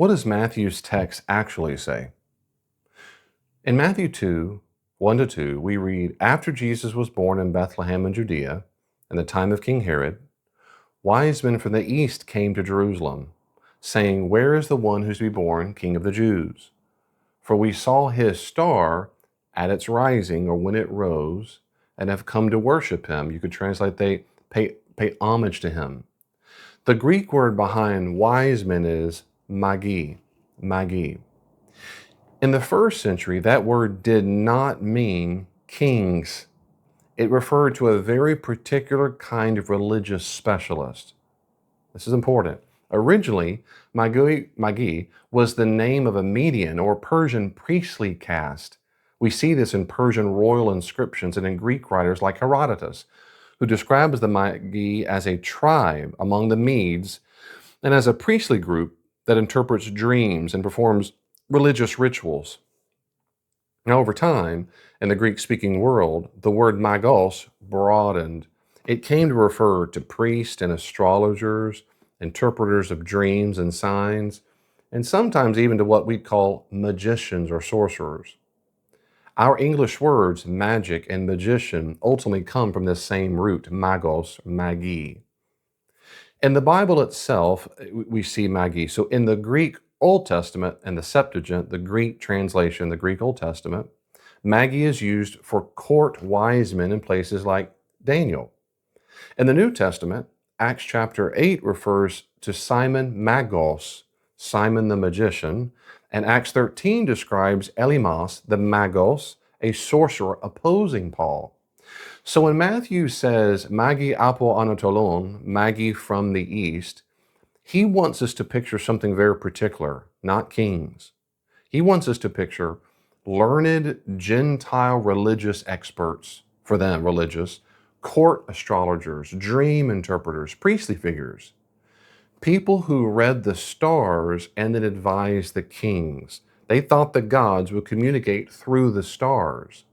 What does Matthew's text actually say? In Matthew 2, 1 to 2, we read, After Jesus was born in Bethlehem in Judea, in the time of King Herod, wise men from the east came to Jerusalem, saying, Where is the one who's to be born, King of the Jews? For we saw his star at its rising, or when it rose, and have come to worship him. You could translate, they pay homage to him. The Greek word behind wise men is Magi. Magi. In the first century, that word did not mean kings. It referred to a very particular kind of religious specialist. This is important. Originally, Magi was the name of a Median or Persian priestly caste. We see this in Persian royal inscriptions and in Greek writers like Herodotus, who describes the Magi as a tribe among the Medes and as a priestly group that interprets dreams and performs religious rituals. Now, over time, in the Greek-speaking world, the word magos broadened. It came to refer to priests and astrologers, interpreters of dreams and signs, and sometimes even to what we call magicians or sorcerers. Our English words, magic and magician, ultimately come from this same root, magos, magi. In the Bible itself, we see Magi. So in the Greek Old Testament and the Septuagint, the Greek translation, the Greek Old Testament, Magi is used for court wise men in places like Daniel. In the New Testament, Acts chapter 8 refers to Simon Magos, Simon the magician, and Acts 13 describes Elymas the Magos, a sorcerer opposing Paul. So when Matthew says, Magi apo Anatolon, Magi from the east, he wants us to picture something very particular, not kings. He wants us to picture learned Gentile religious experts, for them religious, court astrologers, dream interpreters, priestly figures, people who read the stars and then advised the kings. They thought the gods would communicate through the stars.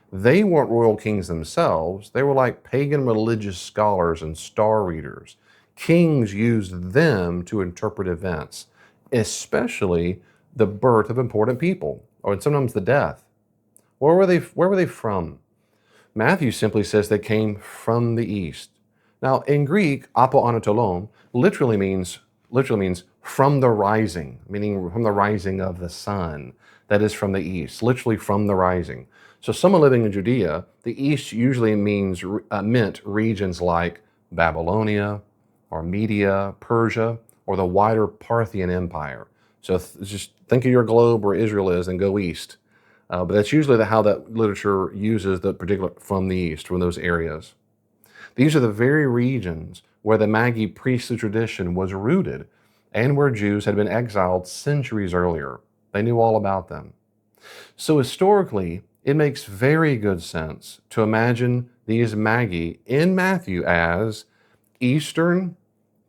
They weren't royal kings themselves. They were like pagan religious scholars and star readers. Kings used them to interpret events, especially the birth of important people, or sometimes the death. Where were they from? Matthew simply says they came from the east. Now, in Greek, apo anatolon literally means from the rising, meaning from the rising of the sun. That is from the east, literally from the rising. So someone living in Judea, the east usually meant regions like Babylonia or Media, Persia, or the wider Parthian Empire. So just think of your globe where Israel is and go east. But that's usually how that literature uses the particular from the east, from those areas. These are the very regions where the Magi priestly tradition was rooted and where Jews had been exiled centuries earlier. They knew all about them. So historically, it makes very good sense to imagine these Magi in Matthew as Eastern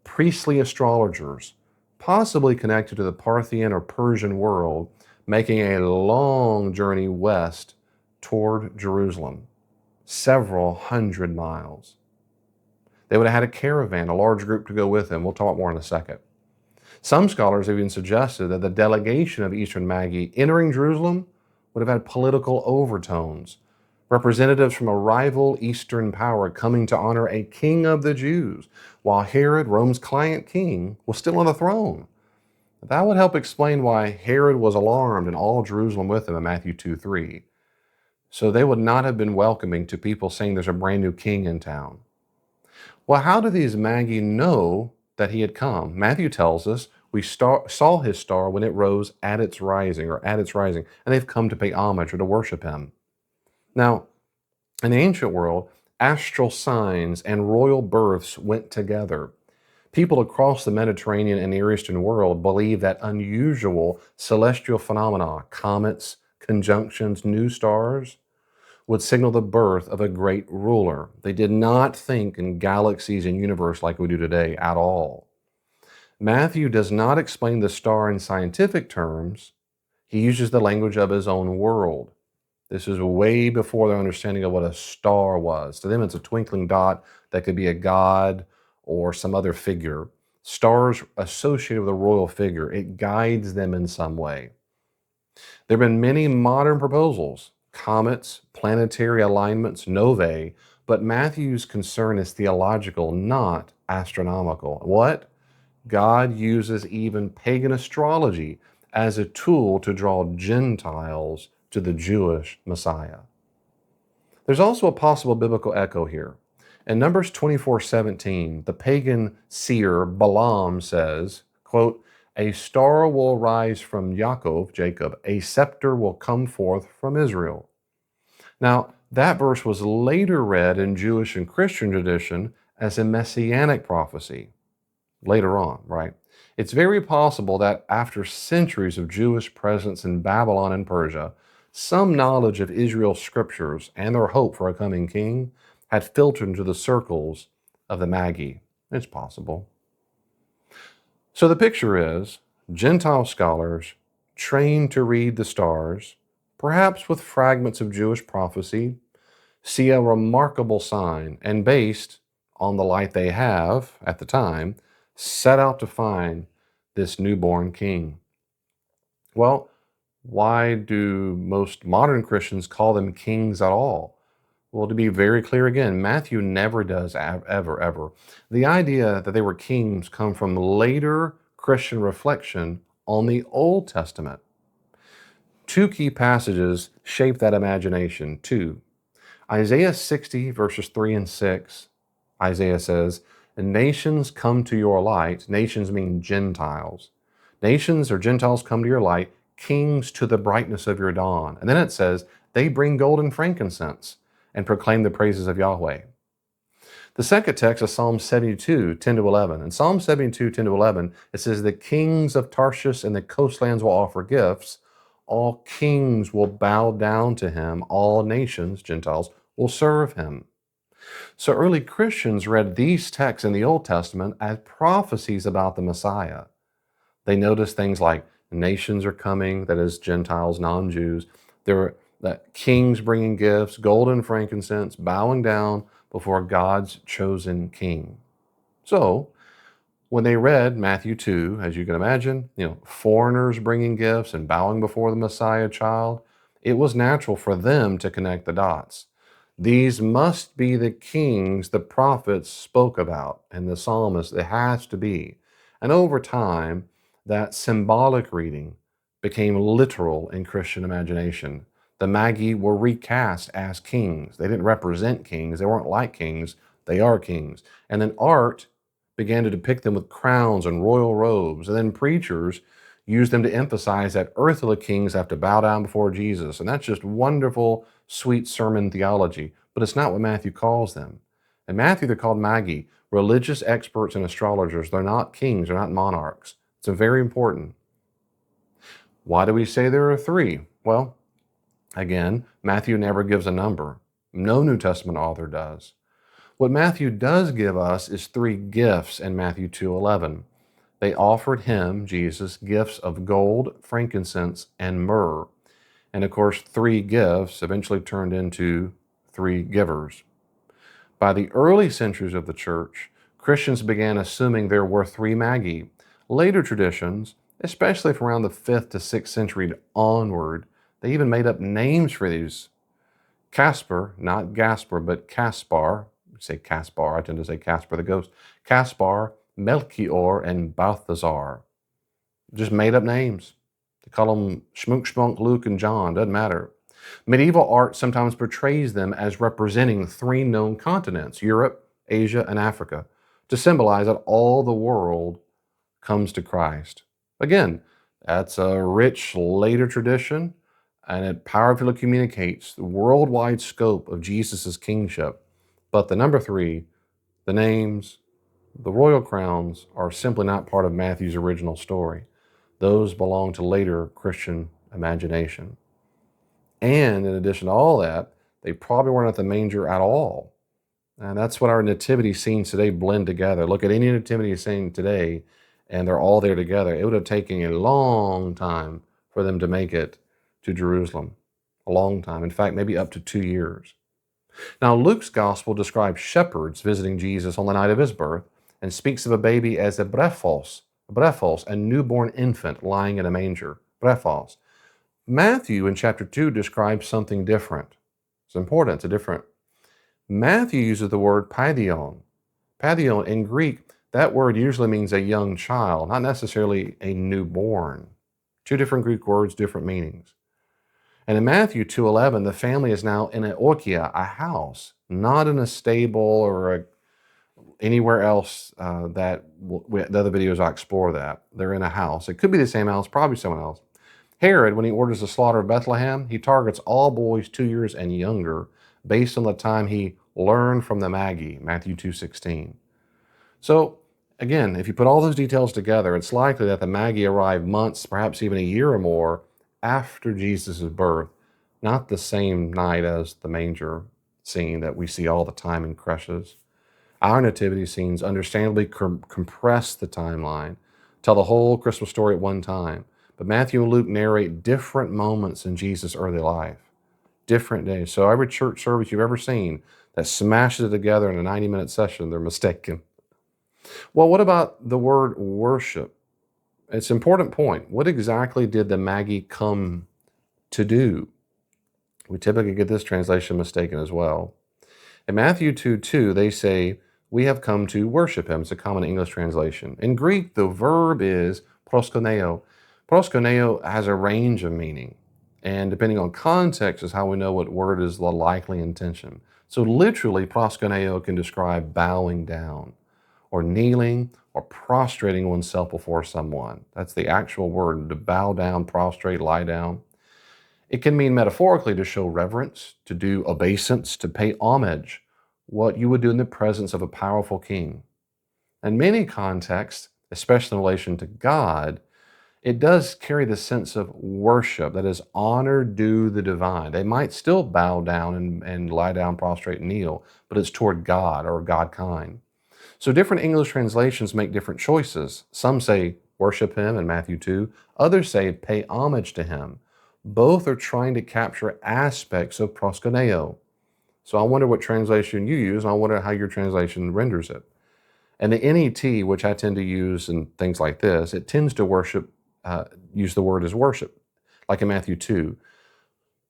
priestly astrologers, possibly connected to the Parthian or Persian world, making a long journey west toward Jerusalem, several hundred miles. They would have had a caravan, a large group to go with them. We'll talk more in a second. Some scholars have even suggested that the delegation of Eastern Magi entering Jerusalem would have had political overtones, representatives from a rival Eastern power coming to honor a king of the Jews, while Herod, Rome's client king, was still on the throne. That would help explain why Herod was alarmed and all Jerusalem with him in Matthew 2:3. So they would not have been welcoming to people saying there's a brand new king in town. Well, how do these Magi know that he had come? Matthew tells us we saw his star when it rose at its rising, and they've come to pay homage or to worship him. Now, in the ancient world, astral signs and royal births went together. People across the Mediterranean and Near Eastern world believed that unusual celestial phenomena, comets, conjunctions, new stars, would signal the birth of a great ruler. They did not think in galaxies and universe like we do today at all. Matthew does not explain the star in scientific terms. He uses the language of his own world. This is way before their understanding of what a star was. To them, it's a twinkling dot that could be a god or some other figure. Stars associated with a royal figure. It guides them in some way. There have been many modern proposals, comets, planetary alignments, novae, but Matthew's concern is theological, not astronomical. What? God uses even pagan astrology as a tool to draw Gentiles to the Jewish Messiah. There's also a possible biblical echo here. In Numbers 24:17, the pagan seer Balaam says, quote, "A star will rise from Jacob, a scepter will come forth from Israel." Now, that verse was later read in Jewish and Christian tradition as a messianic prophecy later on, right? It's very possible that after centuries of Jewish presence in Babylon and Persia, some knowledge of Israel's scriptures and their hope for a coming king had filtered into the circles of the Magi. It's possible. So the picture is Gentile scholars trained to read the stars, perhaps with fragments of Jewish prophecy, see a remarkable sign, and based on the light they have at the time, set out to find this newborn king. Well, why do most modern Christians call them kings at all? Well, to be very clear again, Matthew never does ever. The idea that they were kings come from later Christian reflection on the Old Testament. Two key passages shape that imagination. Two, Isaiah 60 verses 3 and 6, Isaiah says, "Nations come to your light." Nations mean Gentiles. Nations or Gentiles come to your light, kings to the brightness of your dawn. And then it says, they bring gold and frankincense and proclaim the praises of Yahweh. The second text is Psalm 72, 10 to 11. In Psalm 72, 10 to 11, it says, "The kings of Tarshish and the coastlands will offer gifts. All kings will bow down to him. All nations, Gentiles, will serve him." So early Christians read these texts in the Old Testament as prophecies about the Messiah. They noticed things like nations are coming, that is, Gentiles, non-Jews. There were kings bringing gifts, gold and frankincense, bowing down before God's chosen king. So when they read Matthew 2, as you can imagine, foreigners bringing gifts and bowing before the Messiah child, it was natural for them to connect the dots. These must be the kings the prophets spoke about and the psalmist. It has to be. And over time, that symbolic reading became literal in Christian imagination. The Magi were recast as kings. They didn't represent kings. They weren't like kings. They are kings. And then art began to depict them with crowns and royal robes. And then preachers used them to emphasize that earthly kings have to bow down before Jesus. And that's just wonderful, sweet sermon theology. But it's not what Matthew calls them. In Matthew, they're called Magi, religious experts and astrologers. They're not kings. They're not monarchs. It's very important. Why do we say there are three? Well, again, Matthew never gives a number. No New Testament author does. What Matthew does give us is three gifts in Matthew 2:11. They offered him, Jesus, gifts of gold, frankincense, and myrrh. And of course, three gifts eventually turned into three givers. By the early centuries of the church, Christians began assuming there were three Magi. Later traditions, especially from around the 5th to 6th century onward, they even made up names for these. Casper, not Gasper, but Caspar. We say Caspar, I tend to say Casper the ghost. Caspar, Melchior, and Balthazar. Just made up names. They call them Schmunk, Schmunk, Luke, and John. Doesn't matter. Medieval art sometimes portrays them as representing three known continents, Europe, Asia, and Africa, to symbolize that all the world comes to Christ. Again, that's a rich later tradition, and it powerfully communicates the worldwide scope of Jesus' kingship. But the number three, the names, the royal crowns, are simply not part of Matthew's original story. Those belong to later Christian imagination. And in addition to all that, they probably weren't at the manger at all. And that's what our nativity scenes today blend together. Look at any nativity scene today, and they're all there together. It would have taken a long time for them to make it to Jerusalem. A long time. In fact, maybe up to 2 years. Now, Luke's gospel describes shepherds visiting Jesus on the night of his birth, and speaks of a baby as a brephos, a newborn infant lying in a manger. Brephos. Matthew in chapter 2 describes something different. It's important, it's a different. Matthew uses the word paidion. Paidion in Greek, that word usually means a young child, not necessarily a newborn. Two different Greek words, different meanings. And in Matthew 2:11, the family is now in an oikia, a house, not in a stable or anywhere else the other videos I explore that. They're in a house. It could be the same house, probably someone else. Herod, when he orders the slaughter of Bethlehem, he targets all boys 2 years and younger based on the time he learned from the Magi, Matthew 2:16. So, again, if you put all those details together, it's likely that the Magi arrived months, perhaps even a year or more after Jesus' birth, not the same night as the manger scene that we see all the time in creches. Our nativity scenes understandably compress the timeline, tell the whole Christmas story at one time. But Matthew and Luke narrate different moments in Jesus' early life, different days. So every church service you've ever seen that smashes it together in a 90-minute session, they're mistaken. Well, what about the word worship? It's an important point. What exactly did the Magi come to do? We typically get this translation mistaken as well. In Matthew 2:2, they say, "We have come to worship him." It's a common English translation. In Greek, the verb is proskuneo. Proskuneo has a range of meaning, and depending on context is how we know what word is the likely intention. So literally, proskuneo can describe bowing down, or kneeling, or prostrating oneself before someone. That's the actual word, to bow down, prostrate, lie down. It can mean metaphorically to show reverence, to do obeisance, to pay homage, what you would do in the presence of a powerful king. In many contexts, especially in relation to God, it does carry the sense of worship, that is, honor due the divine. They might still bow down and lie down, prostrate, and kneel, but it's toward God or God kind. So different English translations make different choices. Some say worship him in Matthew 2, others say pay homage to him. Both are trying to capture aspects of proskuneo. So I wonder what translation you use, and I wonder how your translation renders it. And the NET, which I tend to use in things like this, it tends to use the word as worship, like in Matthew 2.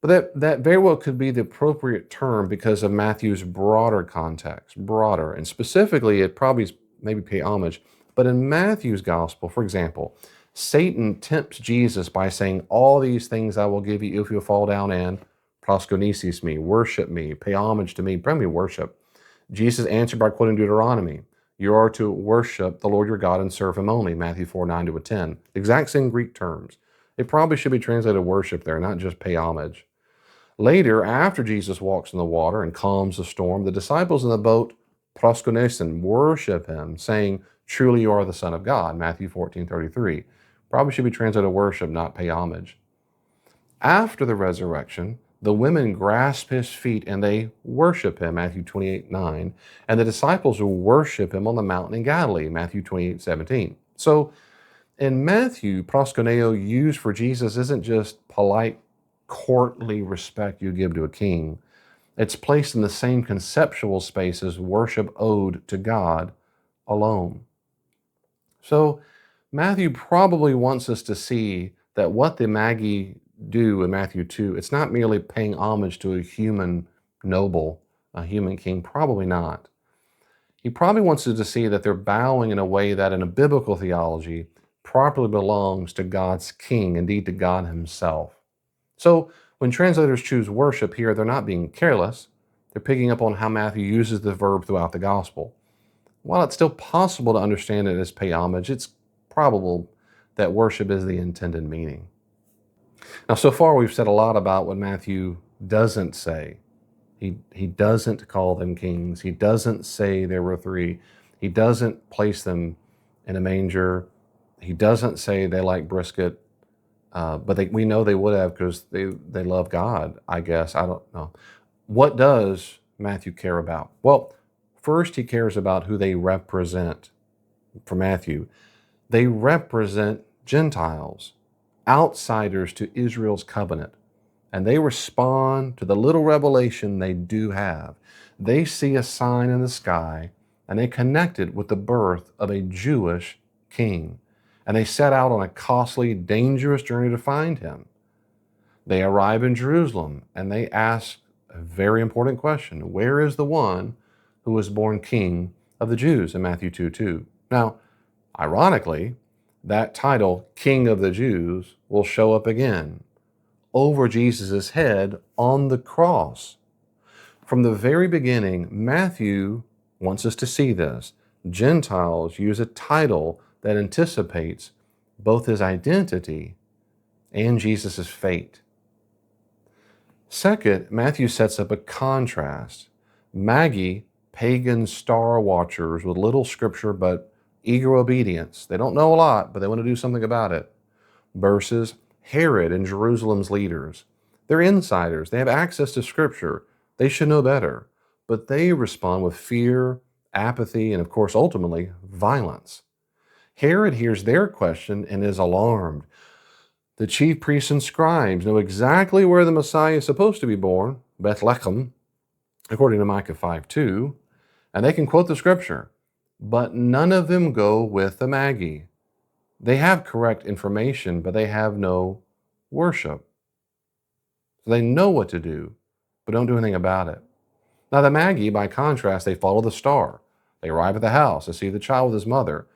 But that very well could be the appropriate term because of Matthew's broader context, broader. And specifically, it probably is maybe pay homage. But in Matthew's gospel, for example, Satan tempts Jesus by saying, "All these things I will give you if you'll fall down and proskonesis me, worship me, pay homage to me, bring me worship." Jesus answered by quoting Deuteronomy, "You are to worship the Lord your God and serve him only," Matthew 4:9-10. Exact same Greek terms. It probably should be translated worship there, not just pay homage. Later, after Jesus walks in the water and calms the storm, the disciples in the boat, proskunesen, worship him, saying, "Truly you are the Son of God," Matthew 14:33. Probably should be translated worship, not pay homage. After the resurrection, the women grasp his feet and they worship him, Matthew 28:9, and the disciples will worship him on the mountain in Galilee, Matthew 28:17. So in Matthew, proskuneo used for Jesus isn't just polite, courtly respect you give to a king. It's placed in the same conceptual space as worship owed to God alone. So Matthew probably wants us to see that what the Magi do in Matthew 2, it's not merely paying homage to a human noble, a human king, probably not. He probably wants us to see that they're bowing in a way that in a biblical theology properly belongs to God's king, indeed to God himself. So when translators choose worship here, they're not being careless. They're picking up on how Matthew uses the verb throughout the gospel. While it's still possible to understand it as pay homage, it's probable that worship is the intended meaning. Now, so far we've said a lot about what Matthew doesn't say. He doesn't call them kings. He doesn't say there were three. He doesn't place them in a manger. He doesn't say they like brisket. But we know they would have because they love God, I guess. I don't know. What does Matthew care about? Well, first he cares about who they represent. For Matthew, they represent Gentiles, outsiders to Israel's covenant. And they respond to the little revelation they do have. They see a sign in the sky and they connected with the birth of a Jewish king. And they set out on a costly, dangerous journey to find him. They arrive in Jerusalem and they ask a very important question: where is the one who was born king of the Jews in Matthew 2:2? Now, ironically, that title, King of the Jews, will show up again over Jesus' head on the cross. From the very beginning, Matthew wants us to see this. Gentiles use a title that anticipates both his identity and Jesus' fate. Second, Matthew sets up a contrast. Magi, pagan star watchers with little scripture but eager obedience. They don't know a lot, but they want to do something about it. Versus Herod and Jerusalem's leaders. They're insiders. They have access to scripture. They should know better. But they respond with fear, apathy, and of course, ultimately, violence. Herod hears their question and is alarmed. The chief priests and scribes know exactly where the Messiah is supposed to be born, Bethlehem, according to Micah 5:2, and they can quote the scripture, but none of them go with the Magi. They have correct information, but they have no worship. So they know what to do, but don't do anything about it. Now the Magi, by contrast, they follow the star. They arrive at the house to see the child with his mother.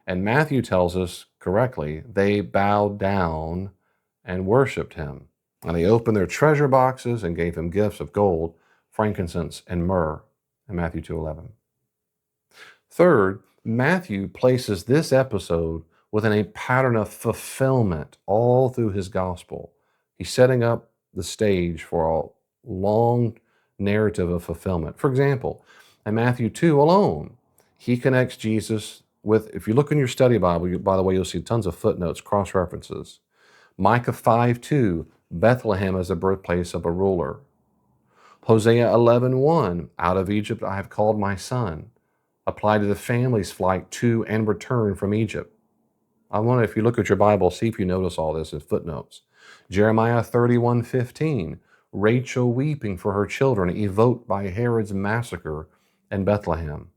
And Matthew tells us correctly, they bowed down and worshiped him. And they opened their treasure boxes and gave him gifts of gold, frankincense, and myrrh in Matthew 2:11. Third, Matthew places this episode within a pattern of fulfillment all through his gospel. He's setting up the stage for a long narrative of fulfillment. For example, in Matthew 2 alone, he connects Jesus with, if you look in your study Bible, by the way, you'll see tons of footnotes, cross-references. Micah 5:2, Bethlehem is the birthplace of a ruler. Hosea 11:1, out of Egypt I have called my son. Apply to the family's flight to and return from Egypt. I wonder if you look at your Bible, see if you notice all this in footnotes. Jeremiah 31:15, Rachel weeping for her children, evoked by Herod's massacre in Bethlehem.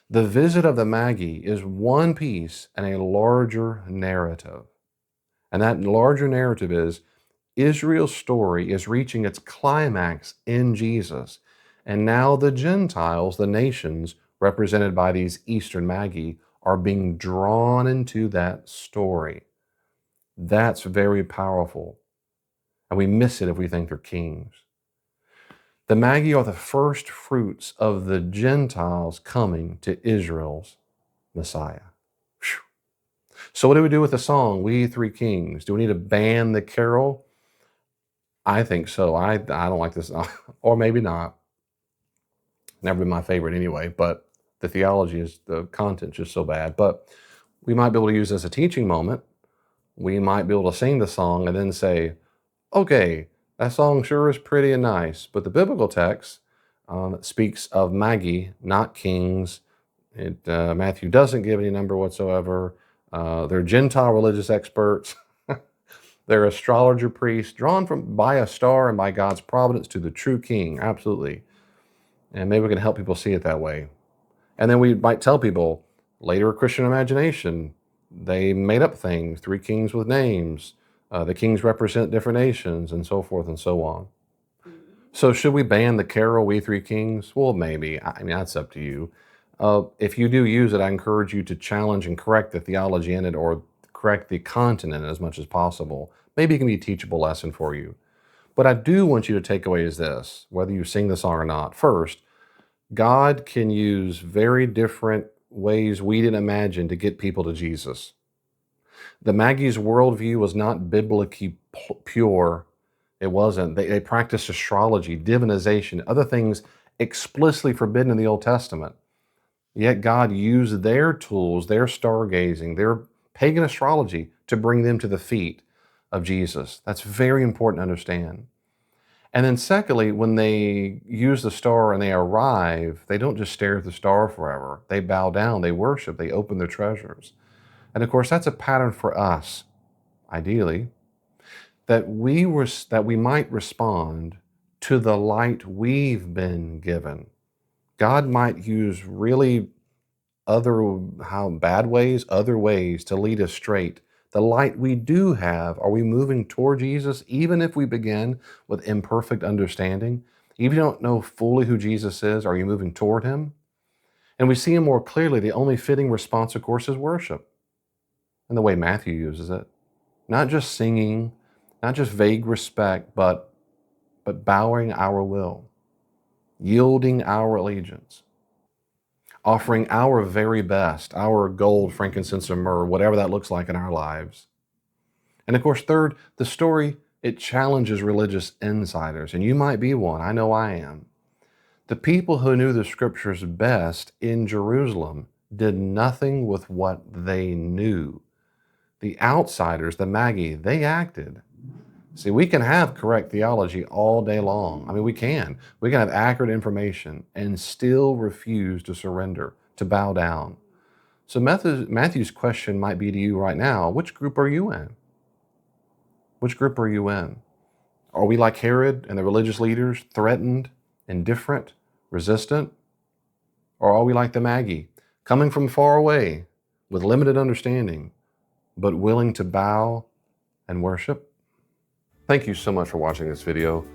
The visit of the Magi is one piece in a larger narrative. And that larger narrative is Israel's story is reaching its climax in Jesus. And now the Gentiles, the nations represented by these Eastern Magi, are being drawn into that story. That's very powerful. And we miss it if we think they're kings. The Magi are the first fruits of the Gentiles coming to Israel's Messiah. Whew. So what do we do with the song, We Three Kings? Do we need to ban the carol? I think so. I don't like this, or maybe not. Never been my favorite anyway, but the theology is, the content's just so bad. But we might be able to use this as a teaching moment. We might be able to sing the song and then say, okay, that song sure is pretty and nice, but the biblical text speaks of Magi, not kings. Matthew doesn't give any number whatsoever. They're Gentile religious experts. They're astrologer priests drawn by a star and by God's providence to the true king. Absolutely. And maybe we can help people see it that way. And then we might tell people, later Christian imagination, they made up things, three kings with names. The kings represent different nations, and so forth and so on. So should we ban the carol, We Three Kings? Well, maybe. I mean, that's up to you. If you do use it, I encourage you to challenge and correct the theology in it, or correct the content in it as much as possible. Maybe it can be a teachable lesson for you. But I do want you to take away is this, whether you sing the song or not. First, God can use very different ways we didn't imagine to get people to Jesus. The Magi's worldview was not biblically pure. It wasn't. They practiced astrology, divinization, other things explicitly forbidden in the Old Testament. Yet God used their tools, their stargazing, their pagan astrology to bring them to the feet of Jesus. That's very important to understand. And then secondly, when they use the star and they arrive, they don't just stare at the star forever. They bow down, they worship, they open their treasures. And of course, that's a pattern for us, ideally, that we might respond to the light we've been given. God might use really other ways to lead us straight. The light we do have, are we moving toward Jesus, even if we begin with imperfect understanding? Even if you don't know fully who Jesus is, are you moving toward him? And we see him more clearly. The only fitting response, of course, is worship, and the way Matthew uses it. Not just singing, not just vague respect, but bowing our will, yielding our allegiance, offering our very best, our gold, frankincense, and myrrh, whatever that looks like in our lives. And of course, third, the story, it challenges religious insiders, and you might be one. I know I am. The people who knew the scriptures best in Jerusalem did nothing with what they knew. The outsiders, the Magi, they acted. See, we can have correct theology all day long. I mean, we can. We can have accurate information and still refuse to surrender, to bow down. So Matthew's question might be to you right now, which group are you in? Which group are you in? Are we like Herod and the religious leaders, threatened, indifferent, resistant? Or are we like the Magi, coming from far away with limited understanding, but willing to bow and worship? Thank you so much for watching this video.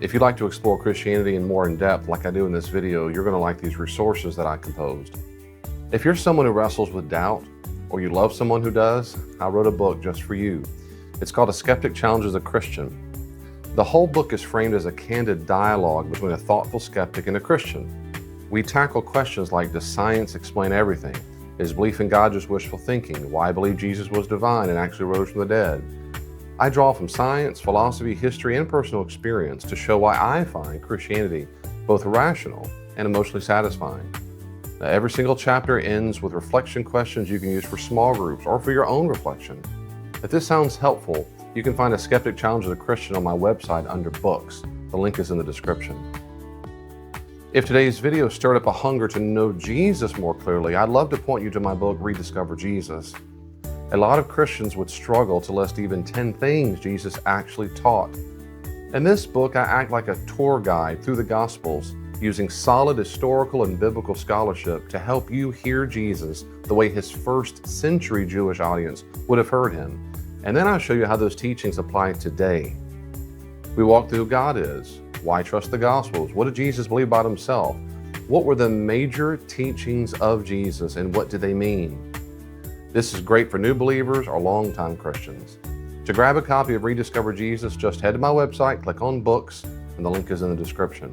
If you'd like to explore Christianity in more in depth like I do in this video, you're going to like these resources that I composed. If you're someone who wrestles with doubt, or you love someone who does, I wrote a book just for you. It's called A Skeptic Challenges a Christian. The whole book is framed as a candid dialogue between a thoughtful skeptic and a Christian. We tackle questions like, does science explain everything? Is belief in God just wishful thinking? Why I believe Jesus was divine and actually rose from the dead? I draw from science, philosophy, history, and personal experience to show why I find Christianity both rational and emotionally satisfying. Now, every single chapter ends with reflection questions you can use for small groups or for your own reflection. If this sounds helpful, you can find A Skeptic Challenges a Christian on my website under books. The link is in the description. If today's video stirred up a hunger to know Jesus more clearly, I'd love to point you to my book, Rediscover Jesus. A lot of Christians would struggle to list even 10 things Jesus actually taught. In this book, I act like a tour guide through the Gospels, using solid historical and biblical scholarship to help you hear Jesus the way his first century Jewish audience would have heard him. And then I'll show you how those teachings apply today. We walk through who God is, why trust the Gospels, what did Jesus believe about himself, what were the major teachings of Jesus, and what do they mean? This is great for new believers or longtime Christians. To grab a copy of Rediscover Jesus, just head to my website, click on books, and the link is in the description.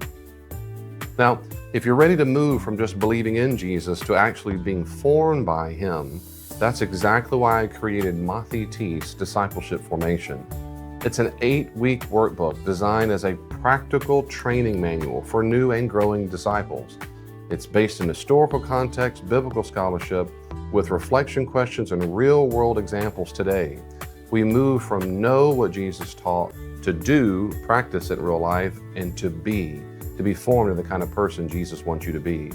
Now, if you're ready to move from just believing in Jesus to actually being formed by him, that's exactly why I created Mathi's Discipleship Formation. It's an 8-week workbook designed as a practical training manual for new and growing disciples. It's based in historical context, biblical scholarship, with reflection questions and real-world examples today. We move from know what Jesus taught to do, practice it in real life, and to be formed into the kind of person Jesus wants you to be.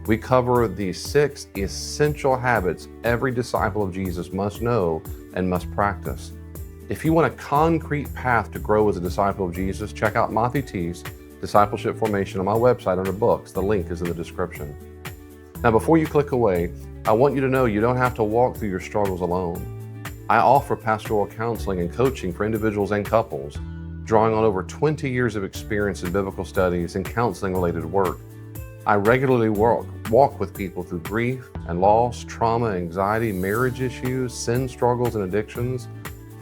We cover the 6 essential habits every disciple of Jesus must know and must practice. If you want a concrete path to grow as a disciple of Jesus, check out Mathi's Discipleship Formation on my website under books. The link is in the description. Now, before you click away, I want you to know you don't have to walk through your struggles alone. I offer pastoral counseling and coaching for individuals and couples, drawing on over 20 years of experience in biblical studies and counseling-related work. I regularly walk with people through grief and loss, trauma, anxiety, marriage issues, sin struggles and addictions,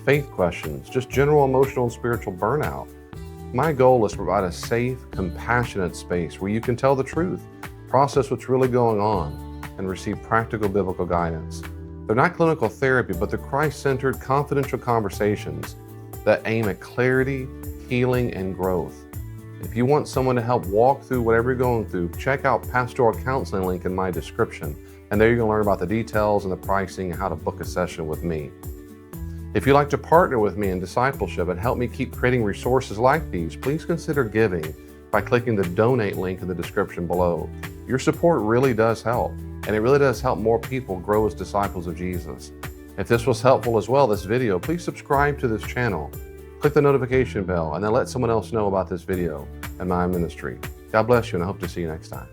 faith questions, just general emotional and spiritual burnout. My goal is to provide a safe, compassionate space where you can tell the truth, process what's really going on, and receive practical biblical guidance. They're not clinical therapy, but they're Christ-centered, confidential conversations that aim at clarity, healing, and growth. If you want someone to help walk through whatever you're going through, check out Pastoral Counseling link in my description, and there you're going to learn about the details and the pricing and how to book a session with me. If you'd like to partner with me in discipleship and help me keep creating resources like these, please consider giving by clicking the donate link in the description below. Your support really does help, and it really does help more people grow as disciples of Jesus. If this was helpful as well, this video, please subscribe to this channel. Click the notification bell and then let someone else know about this video and my ministry. God bless you, and I hope to see you next time.